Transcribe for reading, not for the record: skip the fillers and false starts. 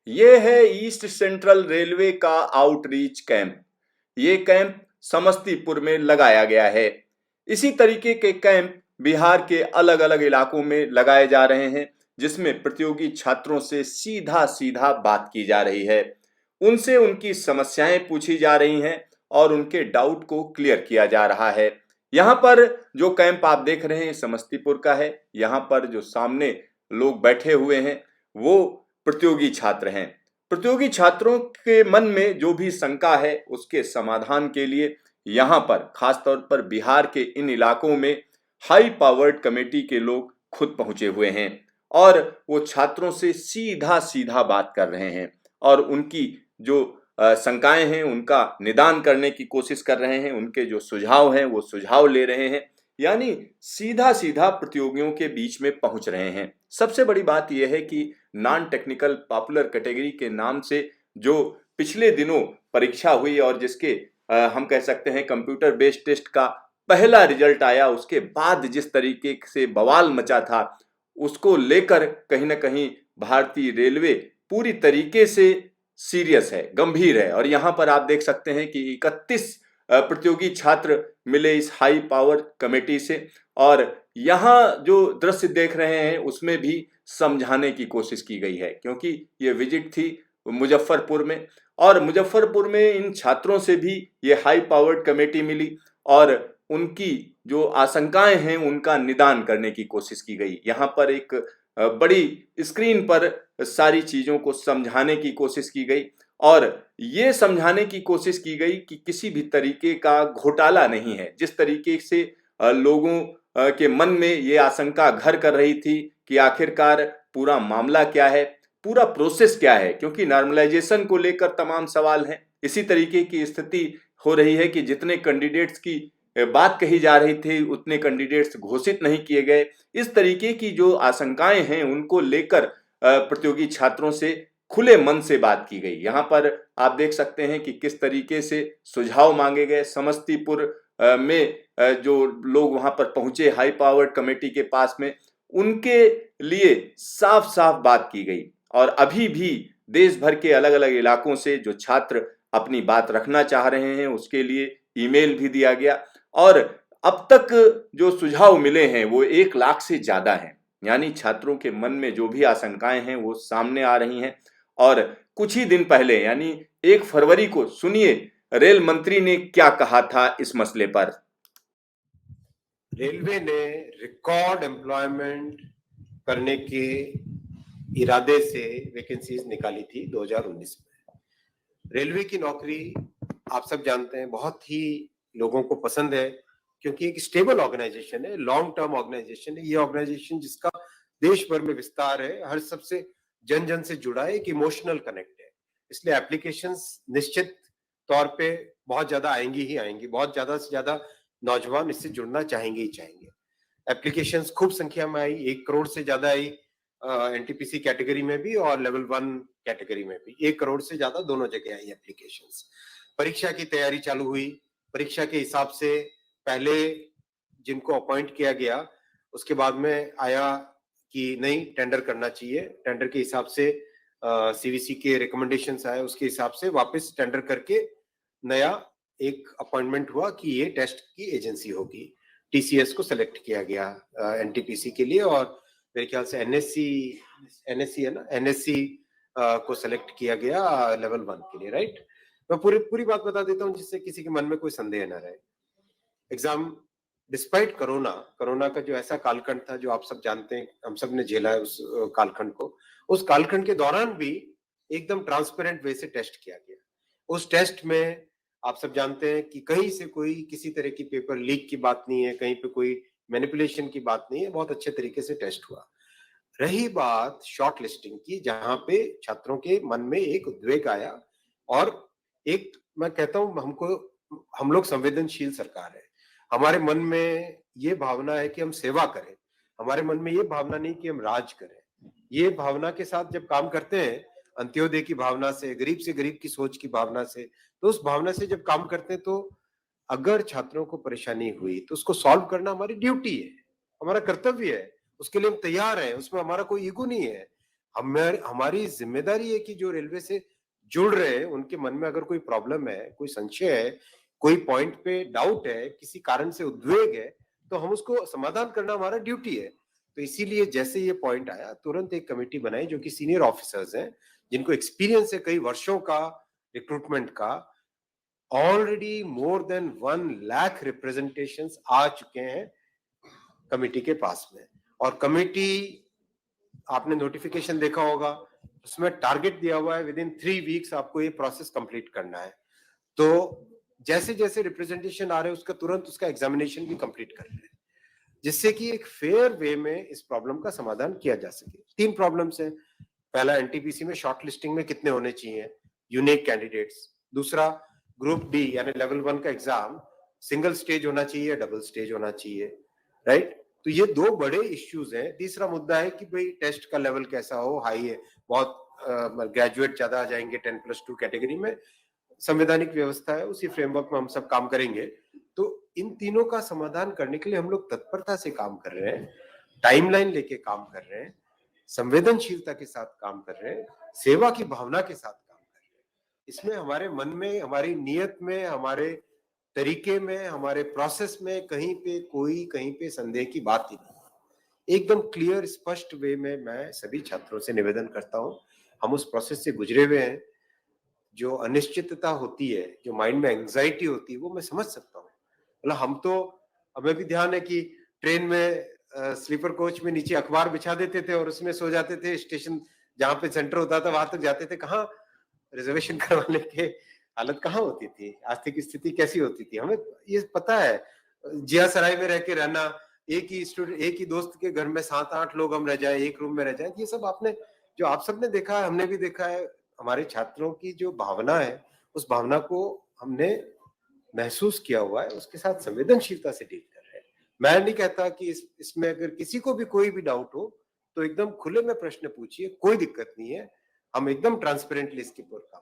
ये है east central railway का आउटरीच कैंप। ये कैंप समस्तीपुर में लगाया गया है। इसी तरीके के कैंप बिहार के अलग अलग इलाकों में लगाए जा रहे हैं, जिसमें प्रतियोगी छात्रों से सीधा सीधा बात की जा रही है। उनसे उनकी समस्याएं पूछी जा रही हैं और उनके डाउट को क्लियर किया जा रहा है। यहाँ पर जो कैंप आप देख रहे हैं समस्तीपुर का है। यहाँ पर जो सामने लोग बैठे हुए हैं वो प्रतियोगी छात्र हैं। प्रतियोगी छात्रों के मन में जो भी शंका है उसके समाधान के लिए यहाँ पर खासतौर पर बिहार के इन इलाकों में हाई पावर्ड कमेटी के लोग खुद पहुंचे हुए हैं और वो छात्रों से सीधा सीधा बात कर रहे हैं और उनकी जो शंकाएं हैं उनका निदान करने की कोशिश कर रहे हैं। उनके जो सुझाव हैं वो सुझाव ले रहे हैं, यानी सीधा सीधा प्रतियोगियों के बीच में पहुंच रहे हैं। सबसे बड़ी बात यह है कि नॉन टेक्निकल पॉपुलर कैटेगरी के नाम से जो पिछले दिनों परीक्षा हुई और जिसके हम कह सकते हैं कंप्यूटर बेस्ड टेस्ट का पहला रिजल्ट आया, उसके बाद जिस तरीके से बवाल मचा था उसको लेकर कहीं ना कहीं भारतीय रेलवे पूरी तरीके से सीरियस है, गंभीर है। और यहाँ पर आप देख सकते हैं कि 31 प्रतियोगी छात्र मिले इस हाई पावर कमेटी से और यहाँ जो दृश्य देख रहे हैं उसमें भी समझाने की कोशिश की गई है, क्योंकि ये विजिट थी मुजफ्फरपुर में और मुजफ्फरपुर में इन छात्रों से भी ये हाई पावर्ड कमेटी मिली और उनकी जो आशंकाएं हैं उनका निदान करने की कोशिश की गई। यहाँ पर एक बड़ी स्क्रीन पर सारी चीजों को समझाने की कोशिश की गई और ये समझाने की कोशिश की गई कि किसी भी तरीके का घोटाला नहीं है। जिस तरीके से लोगों के मन में ये आशंका घर कर रही थी कि आखिरकार पूरा मामला क्या है, पूरा प्रोसेस क्या है, क्योंकि नॉर्मलाइजेशन को लेकर तमाम सवाल हैं। इसी तरीके की स्थिति हो रही है कि जितने कैंडिडेट्स की बात कही जा रही थी उतने कैंडिडेट्स घोषित नहीं किए गए। इस तरीके की जो आशंकाएं हैं उनको लेकर प्रतियोगी छात्रों से खुले मन से बात की गई। यहाँ पर आप देख सकते हैं कि किस तरीके से सुझाव मांगे गए। समस्तीपुर में जो लोग वहां पर पहुंचे हाई पावर्ड कमेटी के पास में, उनके लिए साफ साफ बात की गई और अभी भी देश भर के अलग अलग इलाकों से जो छात्र अपनी बात रखना चाह रहे हैं उसके लिए ईमेल भी दिया गया और अब तक जो सुझाव मिले हैं वो 1 लाख से ज्यादा हैं। यानी छात्रों के मन में जो भी आशंकाएं हैं वो सामने आ रही हैं। और कुछ ही दिन पहले यानी 1 फरवरी को सुनिए रेल मंत्री ने क्या कहा था इस मसले पर। रेलवे ने रिकॉर्ड एम्प्लॉयमेंट करने के इरादे से वैकेंसीज निकाली थी 2019 में। रेलवे की नौकरी आप सब जानते हैं बहुत ही लोगों को पसंद है, क्योंकि एक स्टेबल ऑर्गेनाइजेशन है, लॉन्ग टर्म ऑर्गेनाइजेशन है। ये ऑर्गेनाइजेशन जिसका देश भर में विस्तार है, हर सबसे जन जन से जुड़ा है, एक इमोशनल कनेक्ट है। इसलिए एप्लीकेशंस निश्चित तौर पे बहुत ज्यादा आएंगी ही आएंगी। बहुत ज्यादा से ज्यादा नौजवान इससे जुड़ना चाहेंगे ही चाहेंगे। एप्लीकेशंस खूब संख्या में आई, 1 करोड़ से ज्यादा आई एनटीपीसी कैटेगरी में भी और लेवल 1 कैटेगरी में भी 1 करोड़ से ज्यादा दोनों जगह आई एप्लीकेशंस। परीक्षा की तैयारी चालू हुई। परीक्षा के हिसाब से पहले जिनको अपॉइंट किया गया उसके बाद में आया कि नहीं टेंडर करना चाहिए। टेंडर के हिसाब से सीवीसी के रिकमेंडेशंस आए, उसके हिसाब से वापस टेंडर करके नया एक अपॉइंटमेंट हुआ कि ये टेस्ट की एजेंसी होगी। टीसीएस को सेलेक्ट किया गया एनटीपीसी के लिए और मेरे ख्याल से एनएससी है ना, एनएससी को सेलेक्ट किया गया लेवल 1 के लिए, राइट। मैं पूरी बात बता देता हूँ जिससे किसी के मन में कोई संदेह न रहे। एग्जाम डिस्पाइट कोरोना का जो ऐसा कालखंड था जो आप सब जानते हैं, हम सब ने झेला है उस कालखंड को। उस कालखंड के दौरान भी एकदम ट्रांसपेरेंट वे से टेस्ट किया गया। उस टेस्ट में आप सब जानते हैं कि कहीं से कोई किसी तरह की पेपर लीक की बात नहीं है, कहीं पे कोई मैनिपुलेशन की बात नहीं है, बहुत अच्छे तरीके से टेस्ट हुआ। रही बात शॉर्ट लिस्टिंग की, जहां पे छात्रों के मन में एक उद्वेग आया और एक मैं कहता हूं हम लोग संवेदनशील सरकार है। हमारे मन में ये भावना है कि हम सेवा करें, हमारे मन में ये भावना नहीं कि हम राज करें। ये भावना के साथ जब काम करते हैं, अंत्योदय की भावना से गरीब की सोच की भावना से, तो उस भावना से जब काम करते हैं तो अगर छात्रों को परेशानी हुई तो उसको सॉल्व करना हमारी ड्यूटी है, हमारा कर्तव्य है, उसके लिए हम तैयार हैं, उसमें हमारा कोई ईगो नहीं है। हमारी जिम्मेदारी है कि जो रेलवे से जुड़ रहे हैं उनके मन में अगर कोई प्रॉब्लम है, कोई संशय है, कोई पॉइंट पे डाउट है, किसी कारण से उद्वेग है, तो हम उसको समाधान करना हमारा ड्यूटी है। तो इसीलिए जैसे ये पॉइंट आया, तुरंत एक कमेटी बनाई जो कि सीनियर ऑफिसर्स हैं, जिनको एक्सपीरियंस है कई वर्षों का रिक्रूटमेंट का। Already more than 1 lakh representations आ चुके हैं कमेटी के पास में, और कमेटी, आपने नोटिफिकेशन देखा होगा, उसमें टारगेट दिया हुआ है विद इन 3 वीक्स आपको ये प्रोसेस कंप्लीट करना है। तो जैसे जैसे रिप्रेजेंटेशन आ रहे हैं उसका तुरंत उसका एग्जामिनेशन भी कंप्लीट कर रहे हैं, जिससे कि एक फेयर वे में इस प्रॉब्लम का समाधान किया जा सके। 3 प्रॉब्लम्स हैं। पहला, एनटीपीसी में शॉर्ट लिस्टिंग में कितने होने चाहिए यूनिक कैंडिडेट्स। दूसरा, ग्रुप डी यानी लेवल 1 का एग्जाम सिंगल स्टेज होना चाहिए या डबल स्टेज होना चाहिए, राइट। तो ये 2 बड़े इश्यूज हैं। तीसरा मुद्दा है कि भाई टेस्ट का लेवल कैसा हो, हाई है, बहुत ग्रेजुएट ज्यादा आ जाएंगे 10+2 कैटेगरी में, संवैधानिक व्यवस्था है, उसी फ्रेमवर्क में हम सब काम करेंगे। तो इन तीनों का समाधान करने के लिए हम लोग तत्परता से काम कर रहे हैं, टाइमलाइन लेके काम कर रहे हैं, संवेदनशीलता के साथ काम कर रहे हैं, सेवा की भावना के साथ काम कर रहे हैं। इसमें हमारे मन में, हमारी नीयत में, हमारे तरीके में, हमारे प्रोसेस में कहीं पे संदेह की बात ही नहीं। एकदम क्लियर स्पष्ट वे में मैं सभी छात्रों से निवेदन करता हूं, हम उस प्रोसेस से गुजरे हुए हैं। जो अनिश्चितता होती है, जो माइंड में एंजाइटी होती है, वो मैं समझ सकता हूँ। मतलब हम तो, हमें भी ध्यान है कि ट्रेन में स्लीपर कोच में नीचे अखबार बिछा देते थे और उसमें सो जाते थे, स्टेशन जहाँ पे सेंटर होता था वहां तक जाते थे, कहाँ रिजर्वेशन करवाने के हालत कहाँ होती थी, आर्थिक स्थिति कैसी होती थी, हमें ये पता है। जिया सराय में रह के रहना, एक ही दोस्त के घर में 7-8 लोग हम रह जाए, एक रूम में रह जाए, ये सब आपने, जो आप सबने देखा है, हमने भी देखा है। हमारे छात्रों की जो भावना है, उस भावना को हमने महसूस किया हुआ है, उसके साथ संवेदनशीलता से डील कर रहे हैं। मैं नहीं कहता कि इसमें अगर किसी को भी कोई भी डाउट हो तो एकदम खुले में प्रश्न पूछिए, कोई दिक्कत नहीं है, हम एकदम ट्रांसपेरेंटली इसके ऊपर काम